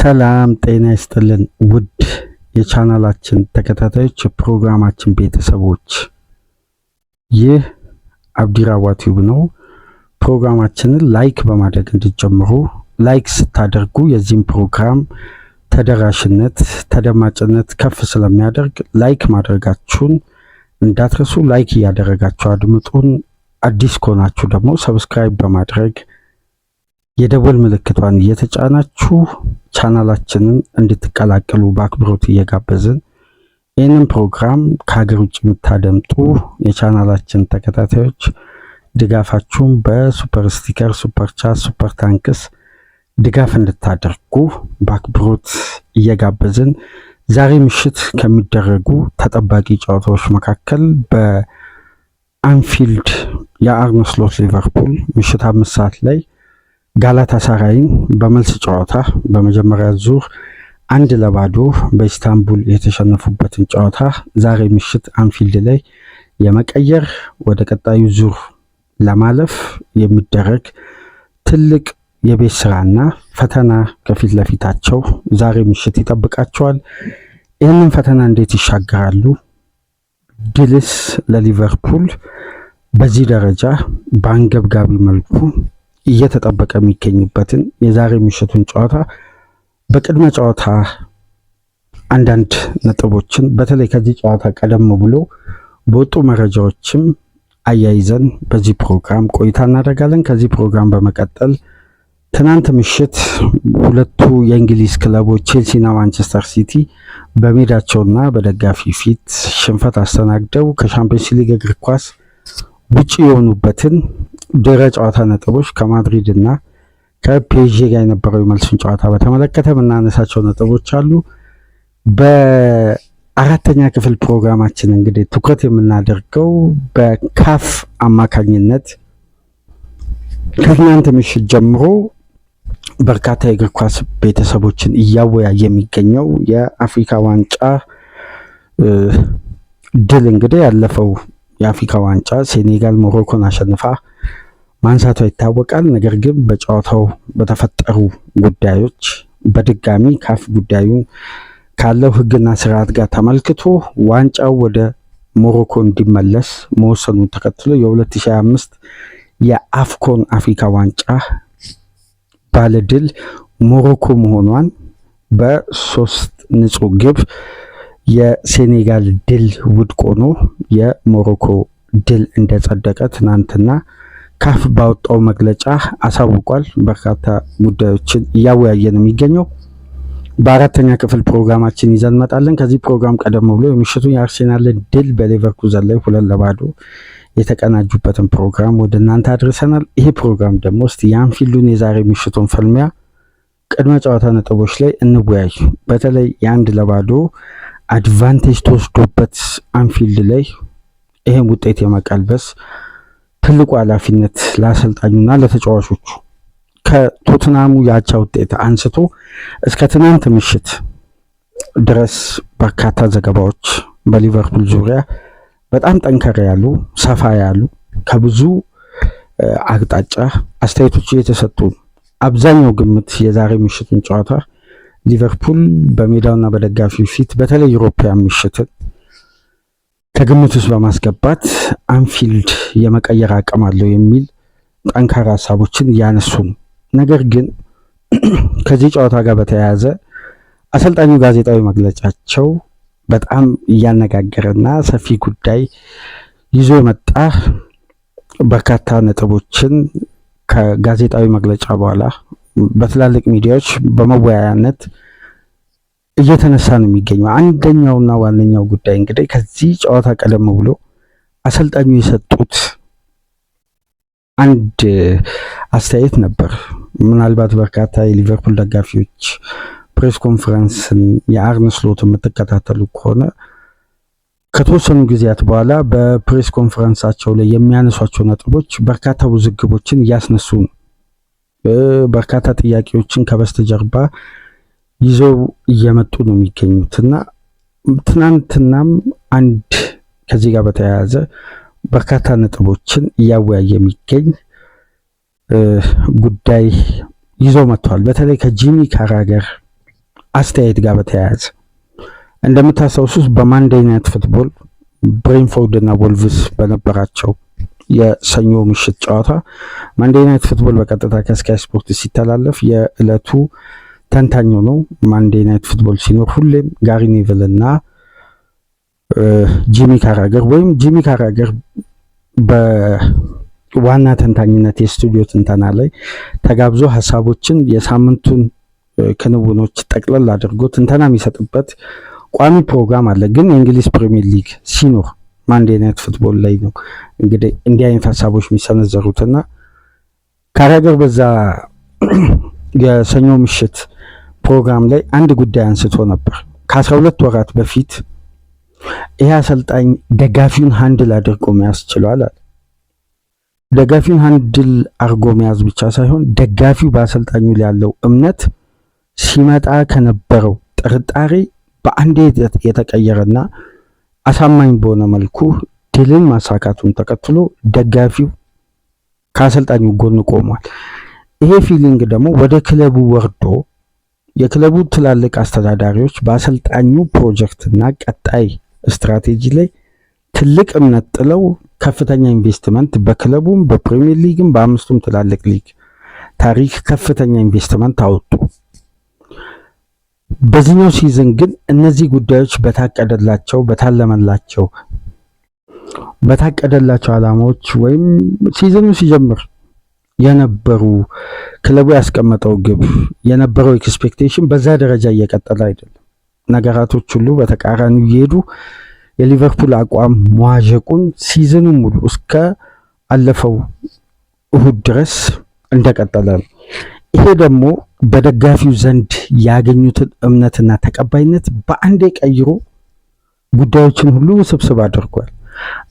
ሰላም ጤና ይስጥልን ውድ የቻናላችን ተከታታዮች የፕሮግራማችን ቤተሰቦች፣ ይህ አብዲራዋ ቲዩብ ነው። ፕሮግራማችንን ላይክ በማድረግ እንድትጀምሩ። ላይክ ስታደርጉ የዚህን ፕሮግራም ተደራሽነት ተደማጭነት ከፍ ስለሚያደርግ ላይክ ማድረጋችሁን እንዳትረሱ። ላይክ እያደረጋችሁ አድምጡን። አዲስ ከሆናችሁ ደግሞ ሰብስክራይብ በማድረግ የደወል ምልክቷን እየተጫናችሁ ቻናላችንን እንድትቀላቀሉ በአክብሮት እየጋበዝን ይህንን ፕሮግራም ከሀገር ውጭ የምታደምጡ የቻናላችን ተከታታዮች ድጋፋችሁን በሱፐር ስቲከር፣ ሱፐር ቻት፣ ሱፐር ታንክስ ድጋፍ እንድታደርጉ በአክብሮት እየጋበዝን ዛሬ ምሽት ከሚደረጉ ተጠባቂ ጨዋታዎች መካከል በአንፊልድ የአርነ ስሎት ሊቨርፑል ምሽት 5 ሰዓት ላይ ጋላታሳራይን በመልስ ጨዋታ በመጀመሪያ ዙር 1-0 በኢስታንቡል የተሸነፉበትን ጨዋታ ዛሬ ምሽት አንፊልድ ላይ የመቀየር ወደ ቀጣዩ ዙር ለማለፍ የሚደረግ ትልቅ የቤት ስራና ፈተና ከፊት ለፊታቸው ዛሬ ምሽት ይጠብቃቸዋል። ይህንን ፈተና እንዴት ይሻገራሉ? ድልስ ለሊቨርፑል በዚህ ደረጃ በአንገብጋቢ መልኩ እየተጠበቀ የሚገኝበትን የዛሬ ምሽቱን ጨዋታ በቅድመ ጨዋታ አንዳንድ ነጥቦችን በተለይ ከዚህ ጨዋታ ቀደም ብሎ በወጡ መረጃዎችም አያይዘን በዚህ ፕሮግራም ቆይታ እናደርጋለን። ከዚህ ፕሮግራም በመቀጠል ትናንት ምሽት ሁለቱ የእንግሊዝ ክለቦች ቼልሲና ማንቸስተር ሲቲ በሜዳቸውና በደጋፊ ፊት ሽንፈት አስተናግደው ከሻምፒዮንስ ሊግ እግር ኳስ ውጪ የሆኑበትን ድረ ጨዋታ ነጥቦች ከማድሪድ እና ከፒኤስጂ ጋር የነበረው የመልሱን ጨዋታ በተመለከተ የምናነሳቸው ነጥቦች አሉ። በአራተኛ ክፍል ፕሮግራማችን እንግዲህ ትኩረት የምናደርገው በካፍ አማካኝነት ከትናንት ምሽት ጀምሮ በርካታ የእግር ኳስ ቤተሰቦችን እያወያየ የሚገኘው የአፍሪካ ዋንጫ ድል እንግዲህ ያለፈው የአፍሪካ ዋንጫ ሴኔጋል ሞሮኮን አሸንፋ ማንሳቷ ይታወቃል። ነገር ግን በጨዋታው በተፈጠሩ ጉዳዮች በድጋሚ ካፍ ጉዳዩን ካለው ሕግና ስርዓት ጋር ተመልክቶ ዋንጫው ወደ ሞሮኮ እንዲመለስ መወሰኑን ተከትሎ የ2025 የአፍኮን አፍሪካ ዋንጫ ባለድል ሞሮኮ መሆኗን በ3-0 ግብ የሴኔጋል ድል ውድቅ ሆኖ የሞሮኮ ድል እንደጸደቀ ትናንትና ካፍ ባወጣው መግለጫ አሳውቋል። በርካታ ጉዳዮችን እያወያየን የሚገኘው በአራተኛ ክፍል ፕሮግራማችን ይዘን እንመጣለን። ከዚህ ፕሮግራም ቀደም ብሎ የምሽቱን የአርሴናልን ድል በሌቨርኩዘን ላይ 2-0 የተቀናጁበትን ፕሮግራም ወደ እናንተ አድርሰናል። ይሄ ፕሮግራም ደግሞ እስቲ የአንፊልዱን የዛሬ ምሽቱን ፍልሚያ ቅድመ ጨዋታ ነጥቦች ላይ እንወያይ። በተለይ የ1-0 አድቫንቴጅ ተወስዶበት አንፊልድ ላይ ይሄን ውጤት የመቀልበስ ትልቁ ኃላፊነት ለአሰልጣኙና ለተጫዋቾቹ ከቶትናሙ ያቻ ውጤት አንስቶ እስከ ትናንት ምሽት ድረስ በርካታ ዘገባዎች በሊቨርፑል ዙሪያ በጣም ጠንከር ያሉ ሰፋ ያሉ ከብዙ አቅጣጫ አስተያየቶች እየተሰጡ አብዛኛው ግምት የዛሬ ምሽቱን ጨዋታ ሊቨርፑል በሜዳውና በደጋፊው ፊት በተለይ ዩሮፒያን ምሽትን ከግምት ውስጥ በማስገባት አንፊልድ የመቀየር አቅም አለው የሚል ጠንካራ ሀሳቦችን እያነሱ ነው። ነገር ግን ከዚህ ጨዋታ ጋር በተያያዘ አሰልጣኙ ጋዜጣዊ መግለጫቸው በጣም እያነጋገረና ሰፊ ጉዳይ ይዞ የመጣ በርካታ ነጥቦችን ከጋዜጣዊ መግለጫ በኋላ በትላልቅ ሚዲያዎች በመወያያነት እየተነሳ ነው የሚገኘው። አንደኛውና ዋነኛው ጉዳይ እንግዲህ ከዚህ ጨዋታ ቀደም ብሎ አሰልጣኙ የሰጡት አንድ አስተያየት ነበር። ምናልባት በርካታ የሊቨርፑል ደጋፊዎች ፕሬስ ኮንፈረንስን የአርነ ስሎት የምትከታተሉ ከሆነ ከተወሰኑ ጊዜያት በኋላ በፕሬስ ኮንፈረንሳቸው ላይ የሚያነሷቸው ነጥቦች በርካታ ውዝግቦችን እያስነሱ ነው። በርካታ ጥያቄዎችን ከበስተጀርባ ይዘው እየመጡ ነው የሚገኙትና ትናንትናም አንድ ከዚህ ጋር በተያያዘ በርካታ ነጥቦችን እያወያየ የሚገኝ ጉዳይ ይዞ መጥቷል። በተለይ ከጂሚ ካራገር አስተያየት ጋር በተያያዘ እንደምታስታውሱት በማንዴይ ናይት ፉትቦል ብሬንፎርድ እና ወልቭስ በነበራቸው የሰኞ ምሽት ጨዋታ ማንዴይ ናይት ፉትቦል በቀጥታ ከስካይ ስፖርት ሲተላለፍ የዕለቱ ተንታኝ ነው። ማንዴይ ናይት ፉትቦል ሲኖር ሁሌም ጋሪ ኔቭል እና ጂሚ ካራገር ወይም ጂሚ ካራገር በዋና ተንታኝነት የስቱዲዮ ትንተና ላይ ተጋብዞ ሀሳቦችን የሳምንቱን ክንውኖች ጠቅለል አድርጎ ትንተና የሚሰጥበት ቋሚ ፕሮግራም አለ። ግን የእንግሊዝ ፕሪሚየር ሊግ ሲኖር ማንዴይ ናይት ፉትቦል ላይ ነው እንግዲህ እንዲህ አይነት ሀሳቦች የሚሰነዘሩትና ካራገር በዛ የሰኞ ምሽት ፕሮግራም ላይ አንድ ጉዳይ አንስቶ ነበር። ከ12 ወራት በፊት ይህ አሰልጣኝ ደጋፊውን ሃንድል አድርጎ መያዝ ችሏል አለ። ደጋፊውን ሃንድል አድርጎ መያዝ ብቻ ሳይሆን ደጋፊው በአሰልጣኙ ላይ ያለው እምነት ሲመጣ ከነበረው ጥርጣሬ በአንዴ የተቀየረና አሳማኝ በሆነ መልኩ ድልን ማሳካቱን ተከትሎ ደጋፊው ከአሰልጣኙ ጎን ቆሟል። ይሄ ፊሊንግ ደግሞ ወደ ክለቡ ወርዶ የክለቡ ትላልቅ አስተዳዳሪዎች በአሰልጣኙ ፕሮጀክትና ቀጣይ ስትራቴጂ ላይ ትልቅ እምነት ጥለው ከፍተኛ ኢንቨስትመንት በክለቡም በፕሪሚየር ሊግም በአምስቱም ትላልቅ ሊግ ታሪክ ከፍተኛ ኢንቨስትመንት አወጡ። በዚህኛው ሲዝን ግን እነዚህ ጉዳዮች በታቀደላቸው ዓላማዎች ወይም ሲዝኑ ሲጀምር የነበሩ ክለቡ ያስቀመጠው ግብ የነበረው ኤክስፔክቴሽን በዛ ደረጃ እየቀጠለ አይደለም። ነገራቶች ሁሉ በተቃራኒው እየሄዱ የሊቨርፑል አቋም መዋዠቁን ሲዝኑ ሙሉ እስከ አለፈው እሁድ ድረስ እንደቀጠለ ነው። ይሄ ደግሞ በደጋፊው ዘንድ ያገኙትን እምነትና ተቀባይነት በአንዴ ቀይሮ ጉዳዮችን ሁሉ ውስብስብ አድርጓል።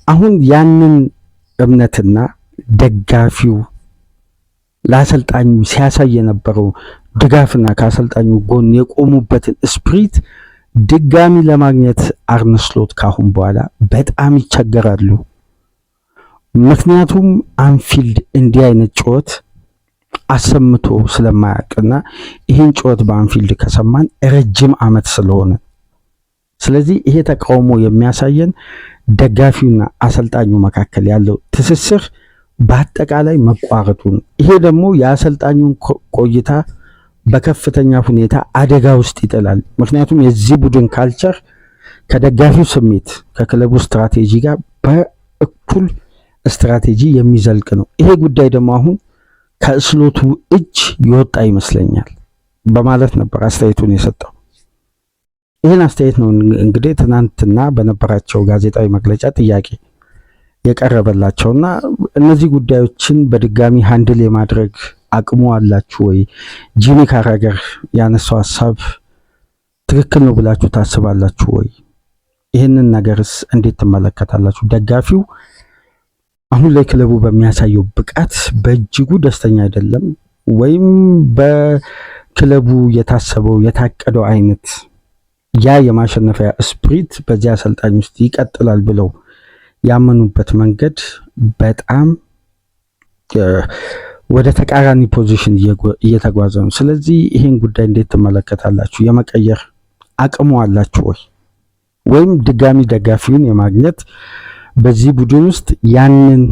አሁን ያንን እምነትና ደጋፊው ለአሰልጣኙ ሲያሳይ የነበረው ድጋፍና ከአሰልጣኙ ጎን የቆሙበትን ስፕሪት ድጋሚ ለማግኘት አርነ ስሎት ካሁን በኋላ በጣም ይቸገራሉ። ምክንያቱም አንፊልድ እንዲህ አይነት ጩኸት አሰምቶ ስለማያውቅና ይህን ጩኸት በአንፊልድ ከሰማን ረጅም ዓመት ስለሆነ፣ ስለዚህ ይሄ ተቃውሞ የሚያሳየን ደጋፊውና አሰልጣኙ መካከል ያለው ትስስር በአጠቃላይ መቋረጡን፣ ይሄ ደግሞ የአሰልጣኙን ቆይታ በከፍተኛ ሁኔታ አደጋ ውስጥ ይጥላል። ምክንያቱም የዚህ ቡድን ካልቸር ከደጋፊው ስሜት ከክለቡ ስትራቴጂ ጋር በእኩል ስትራቴጂ የሚዘልቅ ነው። ይሄ ጉዳይ ደግሞ አሁን ከስሎቱ እጅ ይወጣ ይመስለኛል በማለት ነበር አስተያየቱን የሰጠው። ይህን አስተያየት ነው እንግዲህ ትናንትና በነበራቸው ጋዜጣዊ መግለጫ ጥያቄ የቀረበላቸውና እነዚህ ጉዳዮችን በድጋሚ ሃንድል የማድረግ አቅሙ አላችሁ ወይ? ጂሚ ካራገር ያነሳው ሀሳብ ትክክል ነው ብላችሁ ታስባላችሁ ወይ? ይህንን ነገርስ እንዴት ትመለከታላችሁ? ደጋፊው አሁን ላይ ክለቡ በሚያሳየው ብቃት በእጅጉ ደስተኛ አይደለም ወይም በክለቡ የታሰበው የታቀደው አይነት ያ የማሸነፊያ ስፕሪት በዚያ አሰልጣኝ ውስጥ ይቀጥላል ብለው ያመኑበት መንገድ በጣም ወደ ተቃራኒ ፖዚሽን እየተጓዘ ነው። ስለዚህ ይሄን ጉዳይ እንዴት ትመለከታላችሁ? የመቀየር አቅሙ አላችሁ ወይ? ወይም ድጋሚ ደጋፊውን የማግኘት በዚህ ቡድን ውስጥ ያንን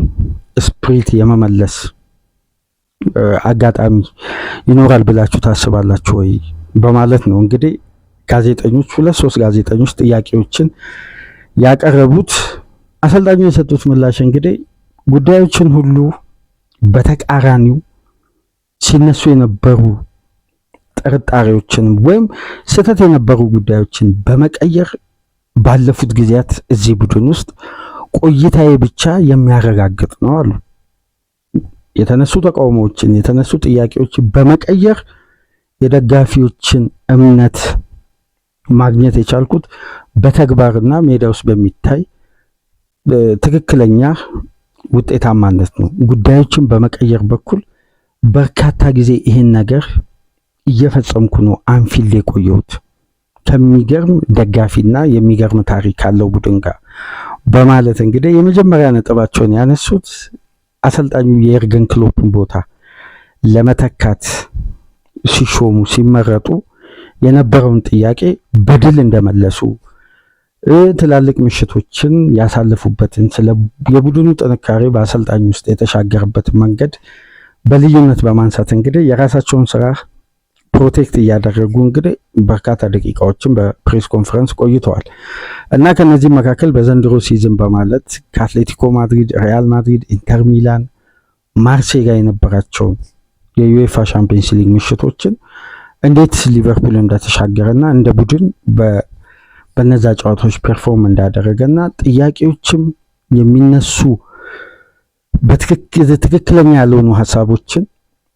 ስፕሪት የመመለስ አጋጣሚ ይኖራል ብላችሁ ታስባላችሁ ወይ? በማለት ነው እንግዲህ ጋዜጠኞች 2-3 ጋዜጠኞች ጥያቄዎችን ያቀረቡት። አሰልጣኙ የሰጡት ምላሽ እንግዲህ ጉዳዮችን ሁሉ በተቃራኒው ሲነሱ የነበሩ ጥርጣሬዎችን ወይም ስህተት የነበሩ ጉዳዮችን በመቀየር ባለፉት ጊዜያት እዚህ ቡድን ውስጥ ቆይታዬ ብቻ የሚያረጋግጥ ነው አሉ። የተነሱ ተቃውሞዎችን የተነሱ ጥያቄዎችን በመቀየር የደጋፊዎችን እምነት ማግኘት የቻልኩት በተግባርና ሜዳ ውስጥ በሚታይ ትክክለኛ ውጤታማነት ነው። ጉዳዮችን በመቀየር በኩል በርካታ ጊዜ ይሄን ነገር እየፈጸምኩ ነው አንፊልድ የቆየሁት ከሚገርም ደጋፊና የሚገርም ታሪክ ካለው ቡድን ጋር በማለት እንግዲህ የመጀመሪያ ነጥባቸውን ያነሱት አሰልጣኙ የኤርገን ክሎፕን ቦታ ለመተካት ሲሾሙ ሲመረጡ የነበረውን ጥያቄ በድል እንደመለሱ ትላልቅ ምሽቶችን ያሳለፉበትን ስለ የቡድኑ ጥንካሬ በአሰልጣኝ ውስጥ የተሻገረበት መንገድ በልዩነት በማንሳት እንግዲህ የራሳቸውን ስራ ፕሮቴክት እያደረጉ እንግዲህ በርካታ ደቂቃዎችን በፕሬስ ኮንፈረንስ ቆይተዋል እና ከነዚህ መካከል በዘንድሮ ሲዝን በማለት ከአትሌቲኮ ማድሪድ፣ ሪያል ማድሪድ፣ ኢንተር ሚላን፣ ማርሴይ ጋር የነበራቸውን የዩኤፋ ሻምፒየንስ ሊግ ምሽቶችን እንዴት ሊቨርፑል እንደተሻገረና እንደ ቡድን በነዛ ጨዋታዎች ፐርፎርም እንዳደረገና ጥያቄዎችም የሚነሱ በትክክለኛ ያልሆኑ ሀሳቦችን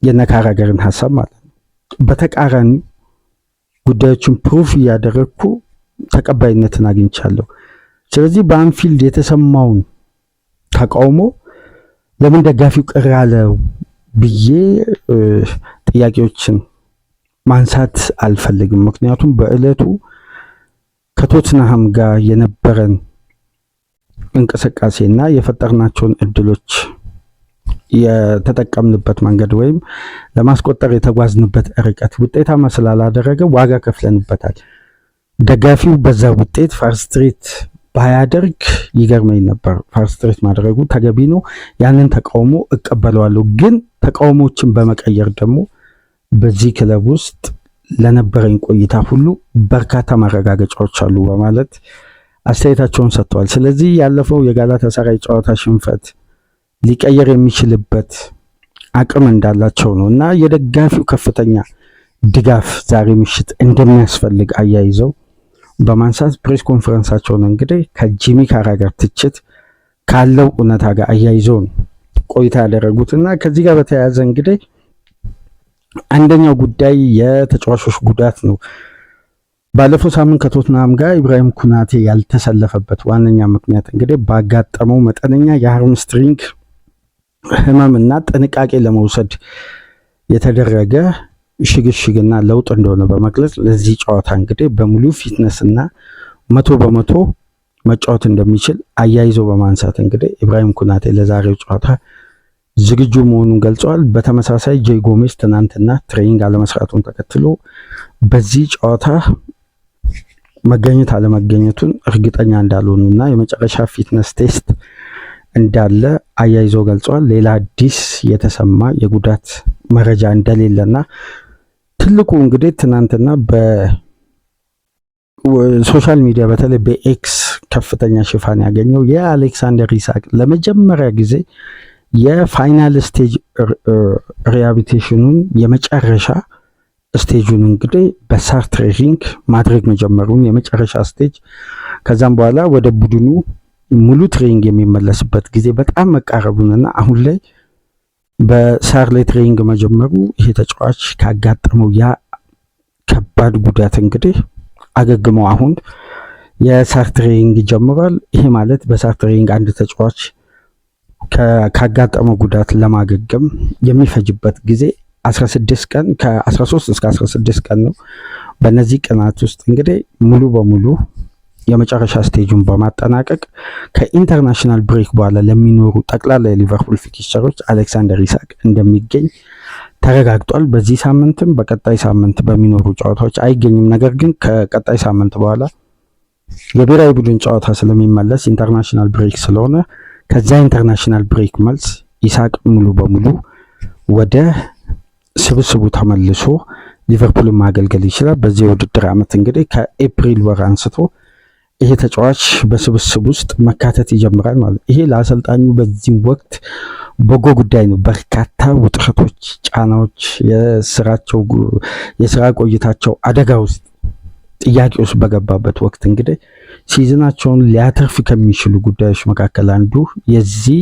የነካራገርን ሀሳብ ማለት ነው በተቃራኒ ጉዳዮችን ፕሩፍ እያደረግኩ ተቀባይነትን አግኝቻለሁ። ስለዚህ በአንፊልድ የተሰማውን ተቃውሞ ለምን ደጋፊው ቅር አለው ብዬ ጥያቄዎችን ማንሳት አልፈልግም። ምክንያቱም በእለቱ ከቶትንሃም ጋር የነበረን እንቅስቃሴና የፈጠርናቸውን እድሎች የተጠቀምንበት መንገድ ወይም ለማስቆጠር የተጓዝንበት ርቀት ውጤታማ ስላላደረገ ዋጋ ከፍለንበታል። ደጋፊው በዛ ውጤት ፋርስትሬት ባያደርግ ይገርመኝ ነበር። ፋርስትሬት ማድረጉ ተገቢ ነው። ያንን ተቃውሞ እቀበለዋለሁ። ግን ተቃውሞችን በመቀየር ደግሞ በዚህ ክለብ ውስጥ ለነበረኝ ቆይታ ሁሉ በርካታ ማረጋገጫዎች አሉ በማለት አስተያየታቸውን ሰጥተዋል። ስለዚህ ያለፈው የጋላታሳራይ ጨዋታ ሽንፈት ሊቀየር የሚችልበት አቅም እንዳላቸው ነው እና የደጋፊው ከፍተኛ ድጋፍ ዛሬ ምሽት እንደሚያስፈልግ አያይዘው በማንሳት ፕሬስ ኮንፈረንሳቸውን እንግዲህ ከጂሚ ካራገር ትችት ካለው እውነታ ጋር አያይዘው ነው ቆይታ ያደረጉት እና ከዚህ ጋር በተያያዘ እንግዲህ አንደኛው ጉዳይ የተጫዋቾች ጉዳት ነው። ባለፈው ሳምንት ከቶትናም ጋር ኢብራሂም ኩናቴ ያልተሰለፈበት ዋነኛ ምክንያት እንግዲህ ባጋጠመው መጠነኛ የሃርምስትሪንግ ህመምና ጥንቃቄ ለመውሰድ የተደረገ ሽግሽግና ለውጥ እንደሆነ በመግለጽ ለዚህ ጨዋታ እንግዲህ በሙሉ ፊትነስና 100% መጫወት እንደሚችል አያይዘው በማንሳት እንግዲህ ኢብራሂም ኩናቴ ለዛሬው ጨዋታ ዝግጁ መሆኑን ገልጸዋል። በተመሳሳይ ጄይ ጎሜዝ ትናንትና ትሬኒንግ አለመስራቱን ተከትሎ በዚህ ጨዋታ መገኘት አለመገኘቱን እርግጠኛ እንዳልሆኑና የመጨረሻ ፊትነስ ቴስት እንዳለ አያይዘው ገልጸዋል። ሌላ አዲስ የተሰማ የጉዳት መረጃ እንደሌለና ትልቁ እንግዲህ ትናንትና በሶሻል ሚዲያ በተለይ በኤክስ ከፍተኛ ሽፋን ያገኘው የአሌክሳንደር ኢሳቅ ለመጀመሪያ ጊዜ የፋይናል ስቴጅ ሪሃቢሊቴሽኑን የመጨረሻ ስቴጁን እንግዲህ በሳር ትሬኒንግ ማድረግ መጀመሩን የመጨረሻ ስቴጅ ከዛም በኋላ ወደ ቡድኑ ሙሉ ትሬኒንግ የሚመለስበት ጊዜ በጣም መቃረቡንና አሁን ላይ በሳር ላይ ትሬኒንግ መጀመሩ ይሄ ተጫዋች ካጋጠመው ያ ከባድ ጉዳት እንግዲህ አገግመው አሁን የሳር ትሬኒንግ ጀምሯል። ይሄ ማለት በሳር ትሬኒንግ አንድ ተጫዋች ካጋጠመው ጉዳት ለማገገም የሚፈጅበት ጊዜ 16 ቀን ከ13 እስከ 16 ቀን ነው። በእነዚህ ቀናት ውስጥ እንግዲህ ሙሉ በሙሉ የመጨረሻ ስቴጁን በማጠናቀቅ ከኢንተርናሽናል ብሬክ በኋላ ለሚኖሩ ጠቅላላ የሊቨርፑል ፊክስቸሮች አሌክሳንደር ኢሳቅ እንደሚገኝ ተረጋግጧል። በዚህ ሳምንትም በቀጣይ ሳምንት በሚኖሩ ጨዋታዎች አይገኝም። ነገር ግን ከቀጣይ ሳምንት በኋላ የብሔራዊ ቡድን ጨዋታ ስለሚመለስ ኢንተርናሽናል ብሬክ ስለሆነ ከዛ ኢንተርናሽናል ብሬክ መልስ ኢሳቅ ሙሉ በሙሉ ወደ ስብስቡ ተመልሶ ሊቨርፑልን ማገልገል ይችላል። በዚህ የውድድር ዓመት እንግዲህ ከኤፕሪል ወር አንስቶ ይሄ ተጫዋች በስብስብ ውስጥ መካተት ይጀምራል ማለት። ይሄ ለአሰልጣኙ በዚህ ወቅት በጎ ጉዳይ ነው። በርካታ ውጥረቶች፣ ጫናዎች፣ የስራ ቆይታቸው አደጋ ውስጥ ጥያቄ ውስጥ በገባበት ወቅት እንግዲህ ሲዝናቸውን ሊያተርፍ ከሚችሉ ጉዳዮች መካከል አንዱ የዚህ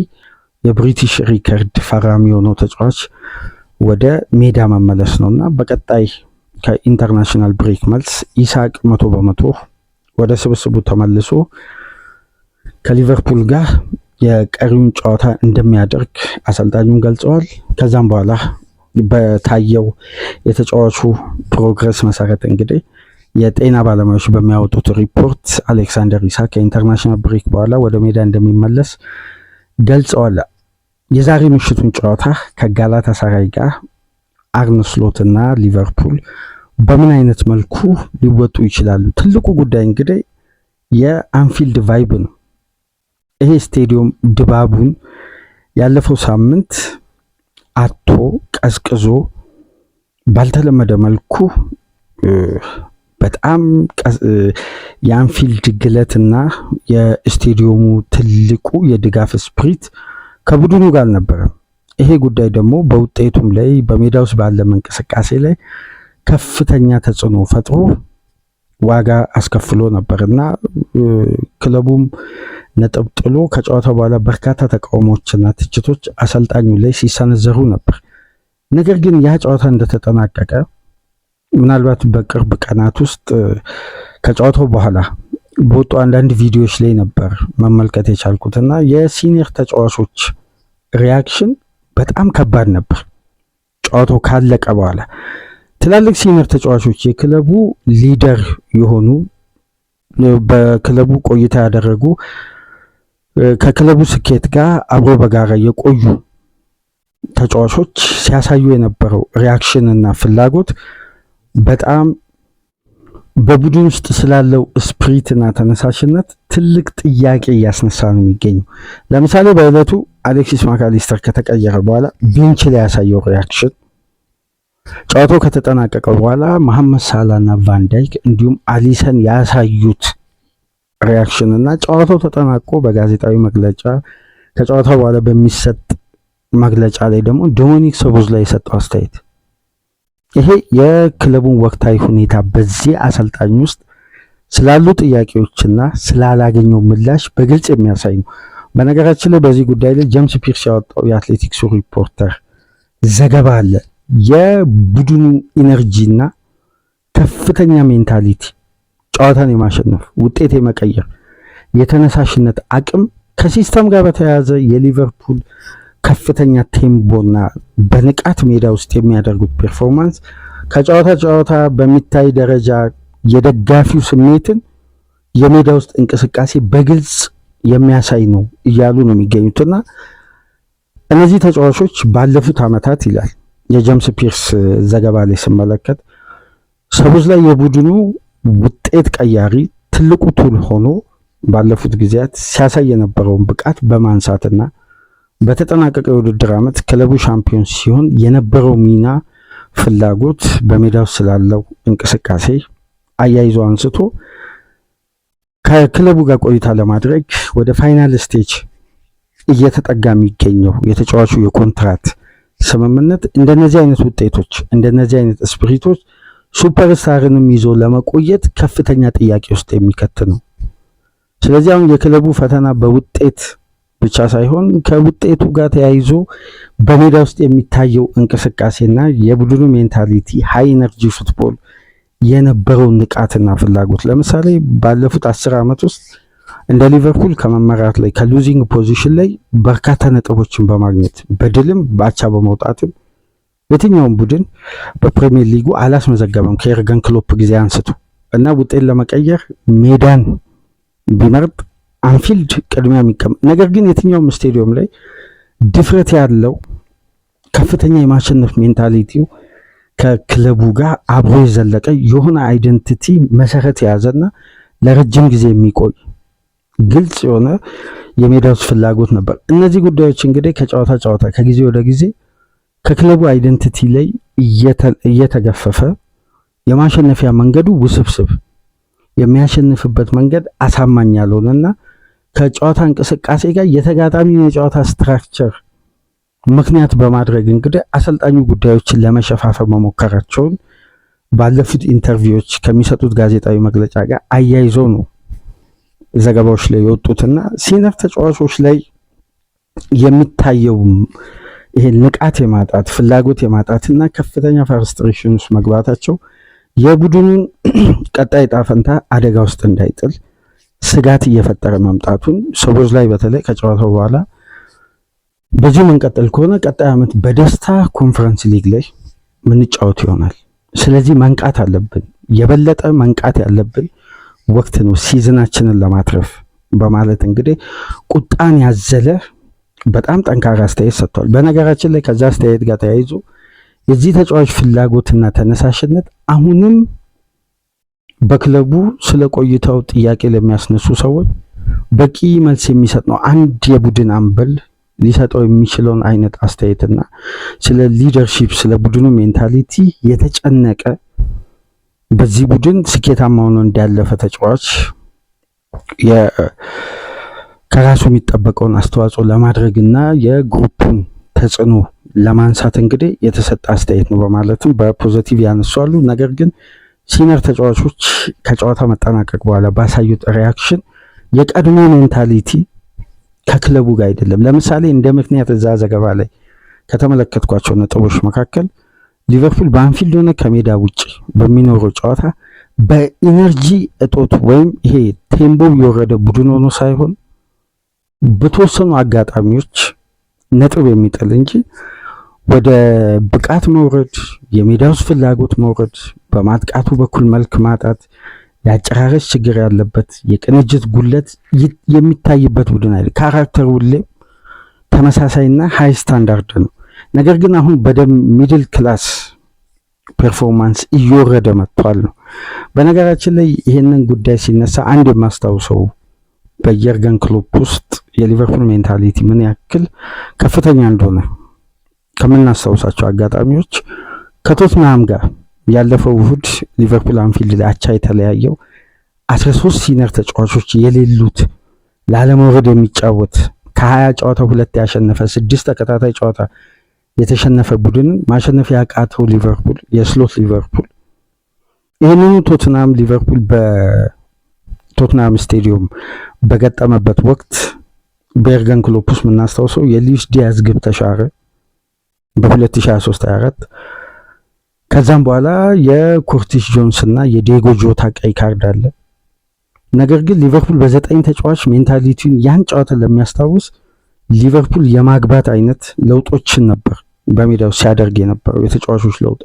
የብሪቲሽ ሪከርድ ፈራሚ የሆነው ተጫዋች ወደ ሜዳ መመለስ ነውና በቀጣይ ከኢንተርናሽናል ብሬክ መልስ ኢሳቅ 100% ወደ ስብስቡ ተመልሶ ከሊቨርፑል ጋር የቀሪውን ጨዋታ እንደሚያደርግ አሰልጣኙን ገልጸዋል። ከዛም በኋላ በታየው የተጫዋቹ ፕሮግረስ መሰረት እንግዲህ የጤና ባለሙያዎች በሚያወጡት ሪፖርት አሌክሳንደር ኢሳቅ ከኢንተርናሽናል ብሬክ በኋላ ወደ ሜዳ እንደሚመለስ ገልጸዋል። የዛሬ ምሽቱን ጨዋታ ከጋላታሳራይ ጋር አርነ ስሎትና ሊቨርፑል በምን አይነት መልኩ ሊወጡ ይችላሉ? ትልቁ ጉዳይ እንግዲህ የአንፊልድ ቫይብ ነው። ይሄ ስቴዲየም ድባቡን ያለፈው ሳምንት አቶ ቀዝቅዞ ባልተለመደ መልኩ በጣም የአንፊልድ ግለትና የስቴዲየሙ ትልቁ የድጋፍ ስፕሪት ከቡድኑ ጋር አልነበረም። ይሄ ጉዳይ ደግሞ በውጤቱም ላይ በሜዳ ውስጥ ባለ እንቅስቃሴ ላይ ከፍተኛ ተጽዕኖ ፈጥሮ ዋጋ አስከፍሎ ነበርና ክለቡም ነጥብ ጥሎ ከጨዋታው በኋላ በርካታ ተቃውሞችና ትችቶች አሰልጣኙ ላይ ሲሰነዘሩ ነበር። ነገር ግን ያ ጨዋታ እንደተጠናቀቀ ምናልባት በቅርብ ቀናት ውስጥ ከጨዋታው በኋላ በወጡ አንዳንድ ቪዲዮዎች ላይ ነበር መመልከት የቻልኩትና የሲኒየር ተጫዋቾች ሪያክሽን በጣም ከባድ ነበር። ጨዋታው ካለቀ በኋላ ትላልቅ ሲኒየር ተጫዋቾች የክለቡ ሊደር የሆኑ በክለቡ ቆይታ ያደረጉ ከክለቡ ስኬት ጋር አብሮ በጋራ የቆዩ ተጫዋቾች ሲያሳዩ የነበረው ሪያክሽን እና ፍላጎት በጣም በቡድን ውስጥ ስላለው ስፕሪት እና ተነሳሽነት ትልቅ ጥያቄ እያስነሳ ነው የሚገኘው። ለምሳሌ በዕለቱ አሌክሲስ ማካሊስተር ከተቀየረ በኋላ ቤንች ላይ ያሳየው ሪያክሽን፣ ጨዋታው ከተጠናቀቀ በኋላ መሐመድ ሳላህ እና ቫንዳይክ እንዲሁም አሊሰን ያሳዩት ሪያክሽን እና ጨዋታው ተጠናቆ በጋዜጣዊ መግለጫ ከጨዋታው በኋላ በሚሰጥ መግለጫ ላይ ደግሞ ዶሚኒክ ሶቦስላይ የሰጠው አስተያየት ይሄ የክለቡን ወቅታዊ ሁኔታ በዚህ አሰልጣኝ ውስጥ ስላሉ ጥያቄዎችና ስላላገኘው ምላሽ በግልጽ የሚያሳይ ነው። በነገራችን ላይ በዚህ ጉዳይ ላይ ጄምስ ፒርስ ያወጣው የአትሌቲክሱ ሪፖርተር ዘገባ አለ። የቡድኑ ኢነርጂና ከፍተኛ ሜንታሊቲ፣ ጨዋታን የማሸነፍ ውጤት የመቀየር የተነሳሽነት አቅም ከሲስተም ጋር በተያያዘ የሊቨርፑል ከፍተኛ ቴምቦና በንቃት ሜዳ ውስጥ የሚያደርጉት ፐርፎርማንስ ከጨዋታ ጨዋታ በሚታይ ደረጃ የደጋፊው ስሜትን የሜዳ ውስጥ እንቅስቃሴ በግልጽ የሚያሳይ ነው እያሉ ነው የሚገኙትና እነዚህ ተጫዋቾች ባለፉት ዓመታት ይላል የጄምስ ፒርስ ዘገባ ላይ ስመለከት ሶቦስላይ የቡድኑ ውጤት ቀያሪ ትልቁ ቱል ሆኖ ባለፉት ጊዜያት ሲያሳይ የነበረውን ብቃት በማንሳትና በተጠናቀቀው የውድድር ዓመት ክለቡ ሻምፒዮን ሲሆን የነበረው ሚና ፍላጎት በሜዳው ስላለው እንቅስቃሴ አያይዞ አንስቶ ከክለቡ ጋር ቆይታ ለማድረግ ወደ ፋይናል ስቴጅ እየተጠጋ የሚገኘው የተጫዋቹ የኮንትራት ስምምነት እንደነዚህ አይነት ውጤቶች እንደነዚህ አይነት ስፕሪቶች ሱፐርስታርንም ይዞ ለመቆየት ከፍተኛ ጥያቄ ውስጥ የሚከት ነው። ስለዚህ አሁን የክለቡ ፈተና በውጤት ብቻ ሳይሆን ከውጤቱ ጋር ተያይዞ በሜዳ ውስጥ የሚታየው እንቅስቃሴና የቡድኑ ሜንታሊቲ ሃይ ኤነርጂ ፉትቦል የነበረው ንቃትና ፍላጎት ለምሳሌ ባለፉት 10 ዓመት ውስጥ እንደ ሊቨርፑል ከመመራት ላይ ከሉዚንግ ፖዚሽን ላይ በርካታ ነጥቦችን በማግኘት በድልም ባቻ በመውጣትም የትኛውም ቡድን በፕሪሚየር ሊጉ አላስመዘገበም ከኤርገን ክሎፕ ጊዜ አንስቶ እና ውጤት ለመቀየር ሜዳን ቢመርጥ አንፊልድ ቅድሚያ የሚቀመጥ ነገር ግን የትኛውም ስቴዲየም ላይ ድፍረት ያለው ከፍተኛ የማሸነፍ ሜንታሊቲው ከክለቡ ጋር አብሮ የዘለቀ የሆነ አይደንቲቲ መሰረት የያዘና ለረጅም ጊዜ የሚቆይ ግልጽ የሆነ የሜዳ ውስጥ ፍላጎት ነበር። እነዚህ ጉዳዮች እንግዲህ ከጨዋታ ጨዋታ ከጊዜ ወደ ጊዜ ከክለቡ አይደንቲቲ ላይ እየተገፈፈ የማሸነፊያ መንገዱ ውስብስብ የሚያሸንፍበት መንገድ አሳማኝ ያልሆነና ከጨዋታ እንቅስቃሴ ጋር የተጋጣሚ የጨዋታ ስትራክቸር ምክንያት በማድረግ እንግዲህ አሰልጣኙ ጉዳዮችን ለመሸፋፈን መሞከራቸውን ባለፉት ኢንተርቪዎች ከሚሰጡት ጋዜጣዊ መግለጫ ጋር አያይዞ ነው ዘገባዎች ላይ የወጡትና ሲኒየር ተጫዋቾች ላይ የሚታየው ይሄ ንቃት የማጣት ፍላጎት የማጣትና ከፍተኛ ፍራስትሬሽን ውስጥ መግባታቸው የቡድኑን ቀጣይ ዕጣ ፈንታ አደጋ ውስጥ እንዳይጥል ስጋት እየፈጠረ መምጣቱን ሶቦስላይ በተለይ ከጨዋታው በኋላ በዚህ መንቀጠል ከሆነ ቀጣይ ዓመት በደስታ ኮንፈረንስ ሊግ ላይ ምንጫወት ይሆናል። ስለዚህ መንቃት አለብን፣ የበለጠ መንቃት ያለብን ወቅት ነው ሲዝናችንን ለማትረፍ በማለት እንግዲህ ቁጣን ያዘለ በጣም ጠንካራ አስተያየት ሰጥቷል። በነገራችን ላይ ከዛ አስተያየት ጋር ተያይዞ የዚህ ተጫዋች ፍላጎትና ተነሳሽነት አሁንም በክለቡ ስለ ቆይታው ጥያቄ ለሚያስነሱ ሰዎች በቂ መልስ የሚሰጥ ነው። አንድ የቡድን አምበል ሊሰጠው የሚችለውን አይነት አስተያየትና ስለ ሊደርሺፕ፣ ስለ ቡድኑ ሜንታሊቲ የተጨነቀ በዚህ ቡድን ስኬታማ ሆኖ እንዳለፈ ተጫዋች ከራሱ የሚጠበቀውን አስተዋጽኦ ለማድረግና የግሩፑን ተጽዕኖ ለማንሳት እንግዲህ የተሰጠ አስተያየት ነው በማለትም በፖዚቲቭ ያነሷሉ። ነገር ግን ሲኒየር ተጫዋቾች ከጨዋታ መጠናቀቅ በኋላ ባሳዩት ሪያክሽን የቀድሞ ሜንታሊቲ ከክለቡ ጋር አይደለም። ለምሳሌ እንደ ምክንያት እዛ ዘገባ ላይ ከተመለከትኳቸው ነጥቦች መካከል ሊቨርፑል በአንፊልድ ሆነ ከሜዳ ውጭ በሚኖረው ጨዋታ በኢነርጂ እጦት ወይም ይሄ ቴምቦ የወረደ ቡድን ሆኖ ሳይሆን በተወሰኑ አጋጣሚዎች ነጥብ የሚጥል እንጂ ወደ ብቃት መውረድ፣ የሜዳ ውስጥ ፍላጎት መውረድ፣ በማጥቃቱ በኩል መልክ ማጣት፣ የአጨራረስ ችግር ያለበት፣ የቅንጅት ጉለት የሚታይበት ቡድን አይደል። ካራክተሩ ሁሌም ተመሳሳይና ሃይ ስታንዳርድ ነው። ነገር ግን አሁን በደም ሚድል ክላስ ፐርፎርማንስ እየወረደ መጥቷል ነው። በነገራችን ላይ ይሄንን ጉዳይ ሲነሳ አንድ የማስታውሰው በየርገን ክሎፕ ውስጥ የሊቨርፑል ሜንታሊቲ ምን ያክል ከፍተኛ እንደሆነ ከምናስታውሳቸው አጋጣሚዎች ከቶትናም ጋር ያለፈው እሁድ ሊቨርፑል አንፊልድ ላይ አቻ የተለያየው 13 ሲኒየር ተጫዋቾች የሌሉት ላለመውረድ የሚጫወት ከ20 ጨዋታ 2 ያሸነፈ 6 ተከታታይ ጨዋታ የተሸነፈ ቡድን ማሸነፍ ያቃተው ሊቨርፑል የስሎት ሊቨርፑል ይህንኑ ቶትናም ሊቨርፑል በቶትናም ስቴዲየም በገጠመበት ወቅት በኤርገን ክሎፕ ውስጥ የምናስታውሰው የሉዊስ ዲያዝ ግብ ተሻረ በ2023/24 ከዛም በኋላ የኮርቲስ ጆንስ እና የዲየጎ ጆታ ቀይ ካርድ አለ። ነገር ግን ሊቨርፑል በ9 ተጫዋች ሜንታሊቲውን ያን ጨዋታ ለሚያስታውስ ሊቨርፑል የማግባት አይነት ለውጦችን ነበር በሜዳው ሲያደርግ የነበረው የተጫዋቾች ለውጥ።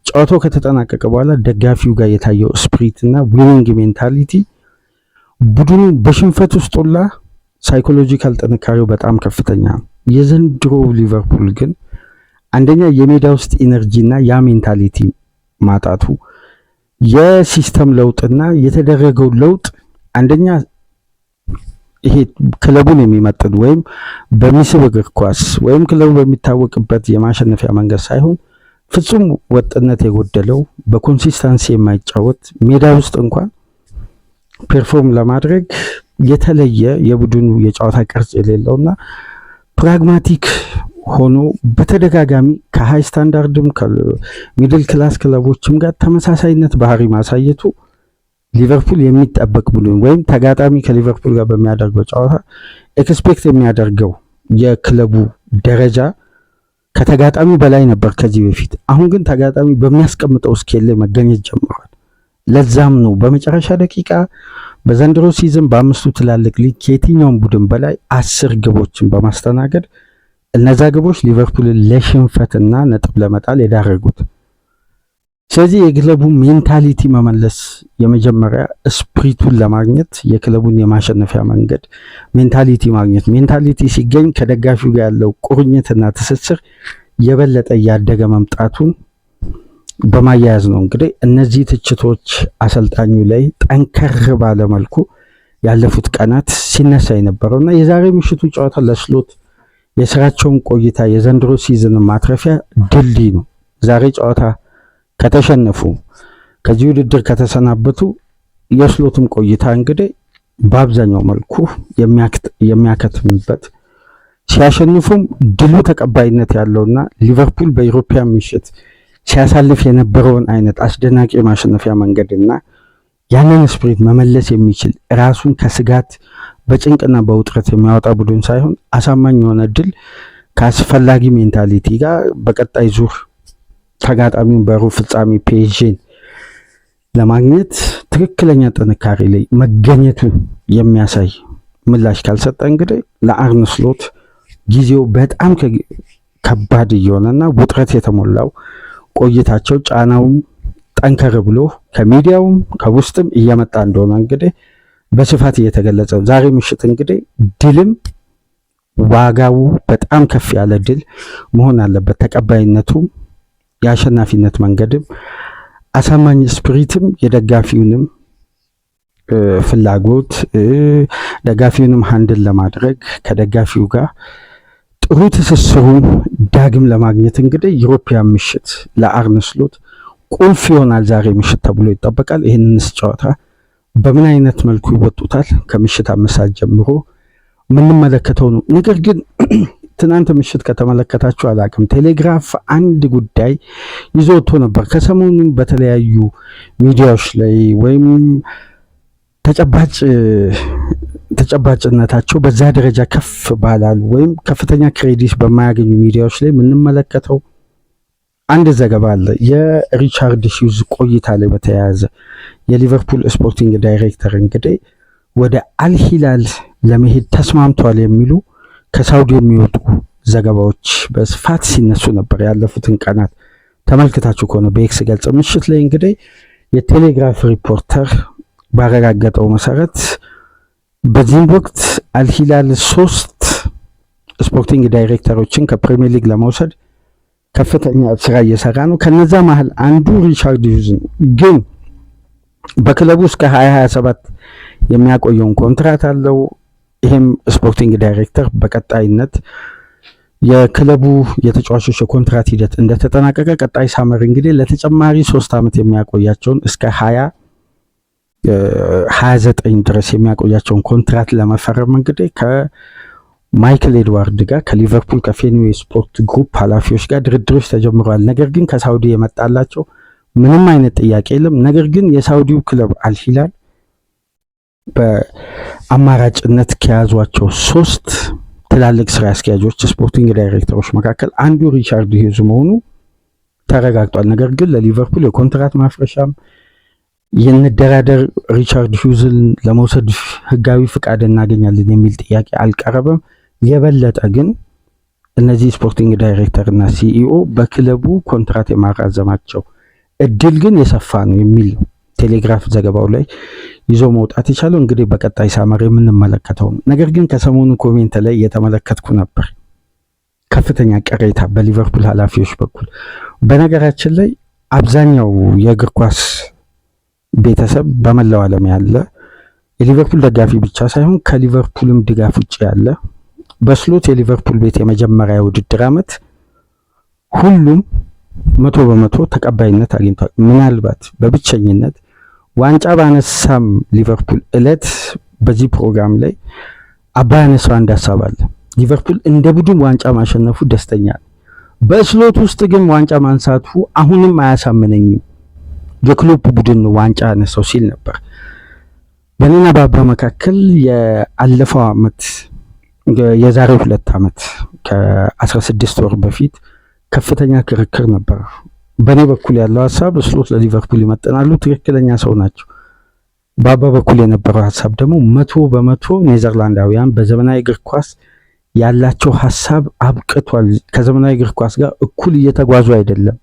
ጨዋታው ከተጠናቀቀ በኋላ ደጋፊው ጋር የታየው ስፕሪት እና ዊኒንግ ሜንታሊቲ ቡድኑ በሽንፈት ውስጥ ሁላ ሳይኮሎጂካል ጥንካሬው በጣም ከፍተኛ ነው። የዘንድሮ ሊቨርፑል ግን አንደኛ የሜዳ ውስጥ ኢነርጂ እና ያ ሜንታሊቲ ማጣቱ፣ የሲስተም ለውጥና የተደረገው ለውጥ አንደኛ ይሄ ክለቡን የሚመጥን ወይም በሚስብ እግር ኳስ ወይም ክለቡ በሚታወቅበት የማሸነፊያ መንገድ ሳይሆን ፍጹም ወጥነት የጎደለው በኮንሲስተንሲ የማይጫወት ሜዳ ውስጥ እንኳን ፐርፎርም ለማድረግ የተለየ የቡድኑ የጨዋታ ቅርጽ የሌለውና ፕራግማቲክ ሆኖ በተደጋጋሚ ከሃይ ስታንዳርድም ከሚድል ክላስ ክለቦችም ጋር ተመሳሳይነት ባህሪ ማሳየቱ ሊቨርፑል የሚጠበቅ ቡድን ወይም ተጋጣሚ ከሊቨርፑል ጋር በሚያደርገው ጨዋታ ኤክስፔክት የሚያደርገው የክለቡ ደረጃ ከተጋጣሚ በላይ ነበር ከዚህ በፊት። አሁን ግን ተጋጣሚ በሚያስቀምጠው ስኬል ላይ መገኘት ጀምሯል። ለዛም ነው በመጨረሻ ደቂቃ በዘንድሮ ሲዝን በአምስቱ ትላልቅ ሊግ ከየትኛውም ቡድን በላይ 10 ግቦችን በማስተናገድ እነዛ ግቦች ሊቨርፑልን ለሽንፈትና ነጥብ ለመጣል የዳረጉት። ስለዚህ የክለቡ ሜንታሊቲ መመለስ የመጀመሪያ ስፕሪቱን ለማግኘት የክለቡን የማሸነፊያ መንገድ ሜንታሊቲ ማግኘት። ሜንታሊቲ ሲገኝ ከደጋፊው ጋር ያለው ቁርኝትና ትስስር የበለጠ እያደገ መምጣቱን በማያያዝ ነው እንግዲህ እነዚህ ትችቶች አሰልጣኙ ላይ ጠንከር ባለ መልኩ ያለፉት ቀናት ሲነሳ የነበረውና የዛሬ ምሽቱ ጨዋታ ለስሎት የስራቸውን ቆይታ የዘንድሮ ሲዝን ማትረፊያ ድልድይ ነው። ዛሬ ጨዋታ ከተሸነፉ ከዚህ ውድድር ከተሰናበቱ የስሎትም ቆይታ እንግዲህ በአብዛኛው መልኩ የሚያከትምበት ሲያሸንፉም ድሉ ተቀባይነት ያለውና ሊቨርፑል በዩሮፒያን ምሽት ሲያሳልፍ የነበረውን አይነት አስደናቂ የማሸነፊያ መንገድና ያንን ስፕሪት መመለስ የሚችል ራሱን ከስጋት በጭንቅና በውጥረት የሚያወጣ ቡድን ሳይሆን አሳማኝ የሆነ ድል ከአስፈላጊ ሜንታሊቲ ጋር በቀጣይ ዙር ተጋጣሚውን በሩብ ፍጻሜ ፒኤስጂን ለማግኘት ትክክለኛ ጥንካሬ ላይ መገኘቱን የሚያሳይ ምላሽ ካልሰጠ እንግዲህ ለአርነ ስሎት ጊዜው በጣም ከባድ እየሆነና ውጥረት የተሞላው ቆይታቸው ጫናውም ጠንከር ብሎ ከሚዲያውም ከውስጥም እየመጣ እንደሆነ እንግዲህ በስፋት እየተገለጸ ዛሬ ምሽት እንግዲህ ድልም ዋጋው በጣም ከፍ ያለ ድል መሆን አለበት። ተቀባይነቱ የአሸናፊነት መንገድም አሳማኝ ስፒሪትም የደጋፊውንም ፍላጎት ደጋፊውንም ሃንድል ለማድረግ ከደጋፊው ጋር ጥሩ ትስስሩን ዳግም ለማግኘት እንግዲህ ዩሮፒያን ምሽት ለአርነ ስሎት ቁልፍ ይሆናል ዛሬ ምሽት ተብሎ ይጠበቃል። ይህንንስ ጨዋታ በምን አይነት መልኩ ይወጡታል? ከምሽት 5 ሰዓት ጀምሮ የምንመለከተው ነው። ነገር ግን ትናንት ምሽት ከተመለከታችሁ አላቅም ቴሌግራፍ አንድ ጉዳይ ይዞ ወጥቶ ነበር። ከሰሞኑ በተለያዩ ሚዲያዎች ላይ ወይም ተጨባጭነታቸው በዛ ደረጃ ከፍ ባላሉ ወይም ከፍተኛ ክሬዲት በማያገኙ ሚዲያዎች ላይ የምንመለከተው አንድ ዘገባ አለ። የሪቻርድ ሂውዝ ቆይታ ላይ በተያያዘ የሊቨርፑል ስፖርቲንግ ዳይሬክተር እንግዲህ ወደ አልሂላል ለመሄድ ተስማምቷል የሚሉ ከሳውዲ የሚወጡ ዘገባዎች በስፋት ሲነሱ ነበር። ያለፉትን ቀናት ተመልክታችሁ ከሆነ በኤክስ ገጽ ምሽት ላይ እንግዲህ የቴሌግራፍ ሪፖርተር ባረጋገጠው መሰረት በዚህም ወቅት አልሂላል 3 ስፖርቲንግ ዳይሬክተሮችን ከፕሪሚየር ሊግ ለመውሰድ ከፍተኛ ስራ እየሰራ ነው። ከነዛ መሃል አንዱ ሪቻርድ ሂውዝ ነው። ግን በክለቡ እስከ 2027 የሚያቆየውን ኮንትራት አለው። ይሄም ስፖርቲንግ ዳይሬክተር በቀጣይነት የክለቡ የተጫዋቾች የኮንትራት ሂደት እንደተጠናቀቀ ቀጣይ ሳመር እንግዲህ ለተጨማሪ 3 ዓመት የሚያቆያቸውን እስከ 2029 ድረስ የሚያቆያቸውን ኮንትራት ለመፈረም እንግዲህ ከማይክል ኤድዋርድ ጋር ከሊቨርፑል ከፌንዌይ ስፖርት ግሩፕ ኃላፊዎች ጋር ድርድሮች ተጀምረዋል። ነገር ግን ከሳውዲ የመጣላቸው ምንም አይነት ጥያቄ የለም። ነገር ግን የሳውዲው ክለብ አልሂላል በአማራጭነት ከያዟቸው 3 ትላልቅ ስራ አስኪያጆች ስፖርቲንግ ዳይሬክተሮች መካከል አንዱ ሪቻርድ ሂውዝ መሆኑ ተረጋግጧል። ነገር ግን ለሊቨርፑል የኮንትራት ማፍረሻም የንደራደር ሪቻርድ ሂውዝን ለመውሰድ ህጋዊ ፍቃድ እናገኛለን የሚል ጥያቄ አልቀረበም። የበለጠ ግን እነዚህ ስፖርቲንግ ዳይሬክተር እና ሲኢኦ በክለቡ ኮንትራት የማራዘማቸው እድል ግን የሰፋ ነው የሚል ነው ቴሌግራፍ ዘገባው ላይ ይዞ መውጣት የቻለው። እንግዲህ በቀጣይ ሳመር የምንመለከተው ነው። ነገር ግን ከሰሞኑ ኮሜንት ላይ እየተመለከትኩ ነበር ከፍተኛ ቅሬታ በሊቨርፑል ኃላፊዎች በኩል። በነገራችን ላይ አብዛኛው የእግር ኳስ ቤተሰብ በመላው ዓለም ያለ የሊቨርፑል ደጋፊ ብቻ ሳይሆን ከሊቨርፑልም ድጋፍ ውጭ ያለ በስሎት የሊቨርፑል ቤት የመጀመሪያ ውድድር ዓመት ሁሉም 100% ተቀባይነት አግኝቷል። ምናልባት በብቸኝነት ዋንጫ ባነሳም ሊቨርፑል እለት በዚህ ፕሮግራም ላይ አባያነሳው አንድ ሀሳብ አለ። ሊቨርፑል እንደ ቡድን ዋንጫ ማሸነፉ ደስተኛ ነው። በስሎት ውስጥ ግን ዋንጫ ማንሳቱ አሁንም አያሳምነኝም፣ የክሎፕ ቡድን ዋንጫ አነሳው ሲል ነበር። በእኔና በአባ መካከል የአለፈው ዓመት የዛሬው 2 ዓመት ከ16 ወር በፊት ከፍተኛ ክርክር ነበር። በእኔ በኩል ያለው ሀሳብ ስሎት ለሊቨርፑል ይመጥናሉ፣ ትክክለኛ ሰው ናቸው። በአባ በኩል የነበረው ሀሳብ ደግሞ 100% ኔዘርላንዳውያን በዘመናዊ እግር ኳስ ያላቸው ሀሳብ አብቅቷል፣ ከዘመናዊ እግር ኳስ ጋር እኩል እየተጓዙ አይደለም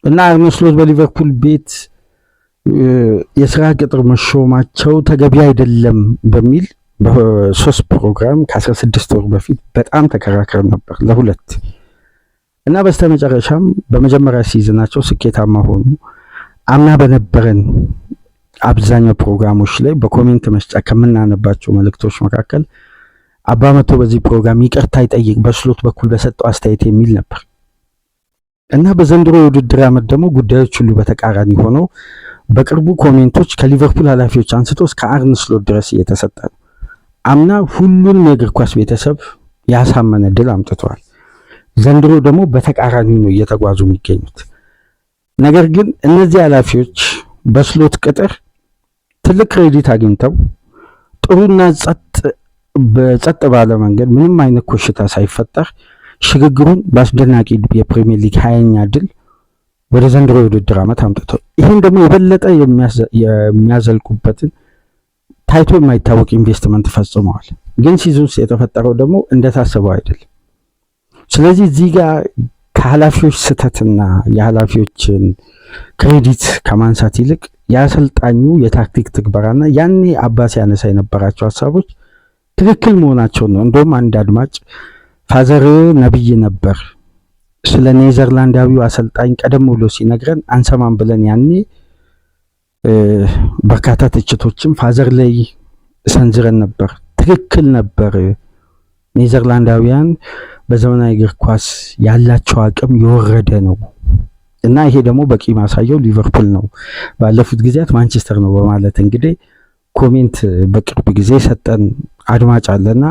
እና አርነ ስሎት በሊቨርፑል ቤት የስራ ቅጥር መሾማቸው ተገቢ አይደለም በሚል በ3 ፕሮግራም ከ16 ወር በፊት በጣም ተከራክረን ነበር ለሁለት እና በስተመጨረሻም በመጀመሪያ ሲዝናቸው ስኬታማ ሆኑ። አምና በነበረን አብዛኛው ፕሮግራሞች ላይ በኮሜንት መስጫ ከምናነባቸው መልእክቶች መካከል አባ መቶ በዚህ ፕሮግራም ይቅርታ ይጠይቅ በስሎት በኩል በሰጠው አስተያየት የሚል ነበር እና በዘንድሮ የውድድር ዓመት ደግሞ ጉዳዮች ሁሉ በተቃራኒ ሆነው በቅርቡ ኮሜንቶች ከሊቨርፑል ኃላፊዎች አንስቶ እስከ አርነ ስሎት ድረስ እየተሰጠ ነው። አምና ሁሉንም የእግር ኳስ ቤተሰብ ያሳመነ ድል አምጥተዋል። ዘንድሮ ደግሞ በተቃራኒ ነው እየተጓዙ የሚገኙት። ነገር ግን እነዚህ ኃላፊዎች በስሎት ቅጥር ትልቅ ክሬዲት አግኝተው ጥሩና ጸጥ ባለ መንገድ ምንም አይነት ኮሽታ ሳይፈጠር ሽግግሩን በአስደናቂ የፕሪሚየር ሊግ 20ኛ ድል ወደ ዘንድሮ የውድድር ዓመት አምጥተው ይህን ደግሞ የበለጠ የሚያዘልቁበትን ታይቶ የማይታወቅ ኢንቨስትመንት ፈጽመዋል። ግን ሲዝን ውስጥ የተፈጠረው ደግሞ እንደታሰበው አይደለም። ስለዚህ እዚህ ጋር ከኃላፊዎች ስህተትና የኃላፊዎችን ክሬዲት ከማንሳት ይልቅ የአሰልጣኙ የታክቲክ ትግበራና ያኔ አባስ ያነሳ የነበራቸው ሀሳቦች ትክክል መሆናቸው ነው። እንደውም አንድ አድማጭ ፋዘር ነብይ ነበር ስለ ኔዘርላንዳዊው አሰልጣኝ ቀደም ብሎ ሲነግረን አንሰማም ብለን ያኔ በርካታ ትችቶችም ፋዘር ላይ ሰንዝረን ነበር። ትክክል ነበር። ኔዘርላንዳውያን በዘመናዊ እግር ኳስ ያላቸው አቅም የወረደ ነው እና ይሄ ደግሞ በቂ ማሳየው ሊቨርፑል ነው፣ ባለፉት ጊዜያት ማንቸስተር ነው በማለት እንግዲህ ኮሜንት በቅርብ ጊዜ ሰጠን አድማጭ አለና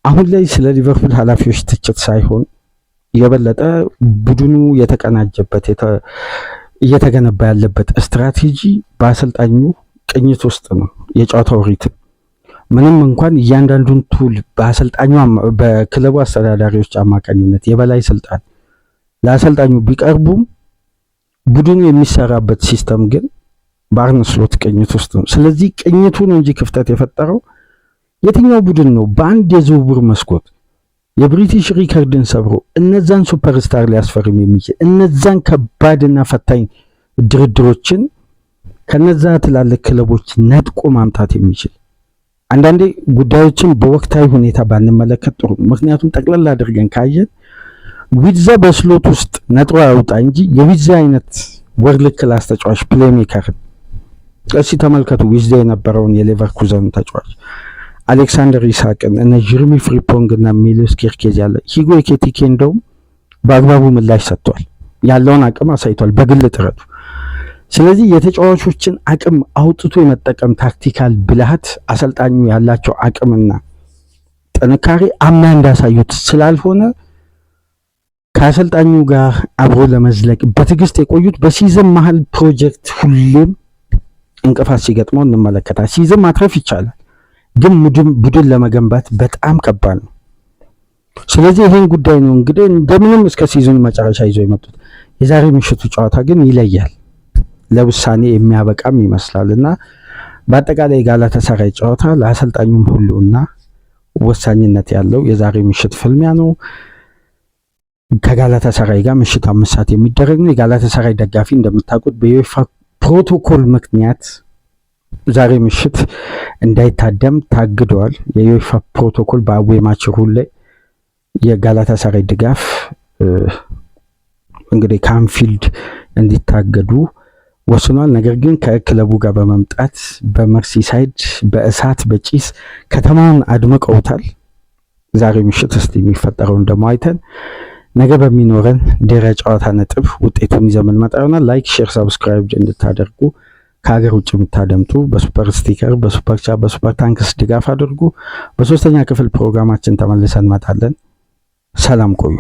አሁን ላይ ስለ ሊቨርፑል ኃላፊዎች ትችት ሳይሆን የበለጠ ቡድኑ የተቀናጀበት እየተገነባ ያለበት ስትራቴጂ በአሰልጣኙ ቅኝት ውስጥ ነው። የጨዋታው ሪትም ምንም እንኳን እያንዳንዱን ቱል በአሰልጣኙ በክለቡ አስተዳዳሪዎች አማካኝነት የበላይ ስልጣን ለአሰልጣኙ ቢቀርቡም ቡድኑ የሚሰራበት ሲስተም ግን በአርነ ስሎት ቅኝት ውስጥ ነው። ስለዚህ ቅኝቱ ነው እንጂ ክፍተት የፈጠረው የትኛው ቡድን ነው በአንድ የዝውውር መስኮት የብሪቲሽ ሪከርድን ሰብሮ እነዛን ሱፐርስታር ሊያስፈርም የሚችል እነዛን ከባድና ፈታኝ ድርድሮችን ከነዛ ትላልቅ ክለቦች ነጥቆ ማምጣት የሚችል? አንዳንዴ ጉዳዮችን በወቅታዊ ሁኔታ ባንመለከት ጥሩ። ምክንያቱም ጠቅላላ አድርገን ካየን ዊትዛ በስሎት ውስጥ ነጥሮ ያውጣ እንጂ የዊትዛ አይነት ወርልድ ክላስ ተጫዋች ፕሌይሜከር እስኪ ተመልከቱ። ዊትዛ የነበረውን የሌቨርኩዘን ተጫዋች አሌክሳንደር ኢሳቅን እነ ጀርሚ ፍሪፖንግ እና ሚሎስ ኬርኬዝ ያለ ሂጎ ኤኪቲኬ እንደውም በአግባቡ ምላሽ ሰጥቷል፣ ያለውን አቅም አሳይቷል በግል ጥረቱ። ስለዚህ የተጫዋቾችን አቅም አውጥቶ የመጠቀም ታክቲካል ብልሃት አሰልጣኙ ያላቸው አቅምና ጥንካሬ አምና እንዳሳዩት ስላልሆነ ከአሰልጣኙ ጋር አብሮ ለመዝለቅ በትዕግስት የቆዩት በሲዝን መሀል ፕሮጀክት ሁሌም እንቅፋት ሲገጥመው እንመለከታል። ሲዝን ማትረፍ ይቻላል ግን ቡድን ለመገንባት በጣም ከባድ ነው። ስለዚህ ይሄን ጉዳይ ነው እንግዲህ እንደምንም እስከ ሲዝኑ መጨረሻ ይዞ የመጡት። የዛሬ ምሽቱ ጨዋታ ግን ይለያል፣ ለውሳኔ የሚያበቃም ይመስላልና በአጠቃላይ የጋላታሳራይ ጨዋታ ለአሰልጣኙም ሁሉና ወሳኝነት ያለው የዛሬ ምሽት ፍልሚያ ነው። ከጋላታሳራይ ጋር ምሽት 5 ሰዓት የሚደረግ ነው። የጋላታሳራይ ደጋፊ እንደምታውቁት በዩኤፋ ፕሮቶኮል ምክንያት ዛሬ ምሽት እንዳይታደም ታግደዋል። የዩኤፋ ፕሮቶኮል በአዌ ማች ሩል ላይ የጋላታሳራይ ድጋፍ እንግዲህ ከአንፊልድ እንዲታገዱ ወስኗል። ነገር ግን ከክለቡ ጋር በመምጣት በመርሲሳይድ በእሳት በጭስ ከተማውን አድምቀውታል። ዛሬ ምሽት እስቲ የሚፈጠረውን ደግሞ አይተን ነገ በሚኖረን ድረ ጨዋታ ነጥብ ውጤቱን ይዘን እንመጣ ይሆናል። ላይክ፣ ሼር፣ ሰብስክራይብ እንድታደርጉ ከሀገር ውጭ የምታደምጡ በሱፐር ስቲከር፣ በሱፐር ቻት፣ በሱፐር ታንክስ ድጋፍ አድርጉ። በሶስተኛ ክፍል ፕሮግራማችን ተመልሰን እንመጣለን። ሰላም ቆዩ።